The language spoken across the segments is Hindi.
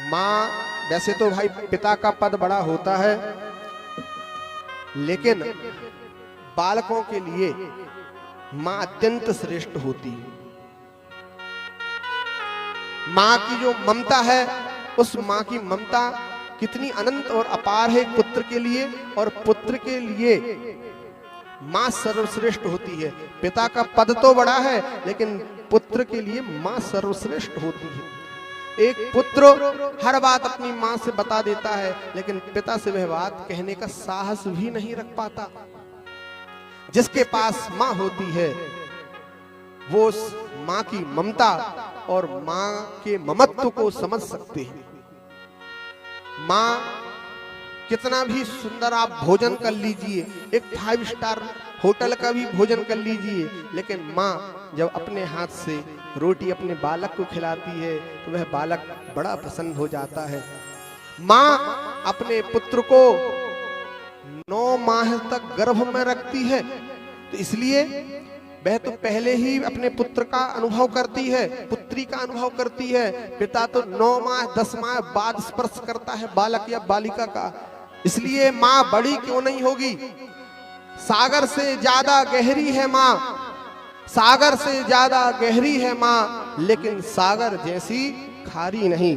माँ वैसे तो भाई पिता का पद बड़ा होता है, लेकिन बालकों के लिए माँ अत्यंत श्रेष्ठ होती है। माँ की जो ममता है, उस माँ की ममता कितनी अनंत और अपार है पुत्र के लिए, और पुत्र के लिए माँ सर्वश्रेष्ठ होती है। पिता का पद तो बड़ा है, लेकिन पुत्र के लिए माँ सर्वश्रेष्ठ होती है। एक पुत्र हर बात अपनी माँ से बता देता है, लेकिन पिता से वह बात कहने का साहस भी नहीं रख पाता। जिसके पास माँ होती है वो उस माँ की ममता और माँ के ममत्व को समझ सकते हैं। माँ कितना भी सुंदर आप भोजन कर लीजिए, एक 5 स्टार होटल का भी भोजन कर लीजिए, लेकिन माँ जब अपने हाथ से रोटी अपने बालक को खिलाती है तो वह बालक बड़ा प्रसन्न हो जाता है। माँ अपने पुत्र को 9 माह तक गर्भ में रखती है, तो इसलिए वह तो पहले ही अपने पुत्र का अनुभव करती है, पुत्री का अनुभव करती है। पिता तो 9 माह 10 माह बाद स्पर्श करता है बालक या बालिका का। इसलिए माँ बड़ी क्यों नहीं होगी? सागर से ज्यादा गहरी है माँ, सागर से ज्यादा गहरी है माँ, लेकिन सागर जैसी खारी नहीं।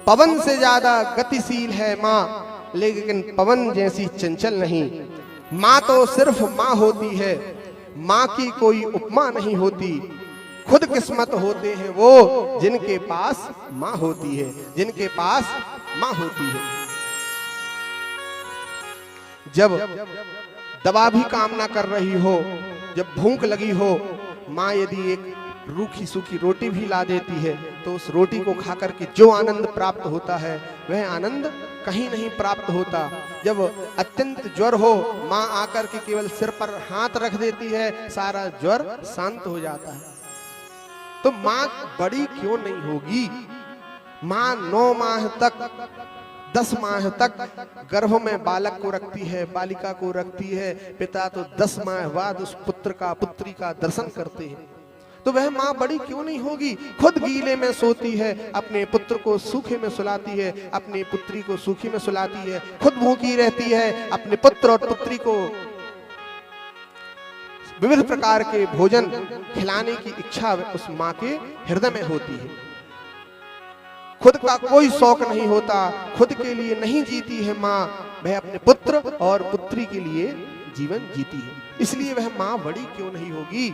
पवन से ज्यादा गतिशील है माँ, लेकिन पवन जैसी चंचल नहीं। माँ तो सिर्फ माँ होती है, माँ की कोई उपमा नहीं होती। खुद किस्मत होते हैं वो जिनके पास माँ होती है, जिनके पास माँ होती है। जब दवा भी काम ना कर रही हो, जब भूख लगी हो, माँ यदि एक रूखी सूखी रोटी भी ला देती है, तो उस रोटी को खाकर के जो आनंद प्राप्त होता है वह आनंद कहीं नहीं प्राप्त होता। जब अत्यंत ज्वर हो, माँ आकर के केवल सिर पर हाथ रख देती है, सारा ज्वर शांत हो जाता है। तो माँ बड़ी क्यों नहीं होगी? माँ 9 माह तक 10 माह तक गर्भ में बालक को रखती है, बालिका को रखती है। पिता तो 10 माह बाद उस पुत्र का पुत्री का दर्शन करते हैं, तो वह माँ बड़ी क्यों नहीं होगी? खुद गीले में सोती है, अपने पुत्र को सूखे में सुलाती है, अपनी पुत्री को सूखी में सुलाती है, खुद भूखी रहती है, अपने पुत्र और पुत्री को विविध प्रकार के भोजन खिलाने की इच्छा उस माँ के हृदय में होती है। खुद का कोई शौक नहीं होता, खुद के लिए नहीं जीती है माँ, वह अपने पुत्र और पुत्री के लिए जीवन जीती है। इसलिए वह माँ बड़ी क्यों नहीं होगी?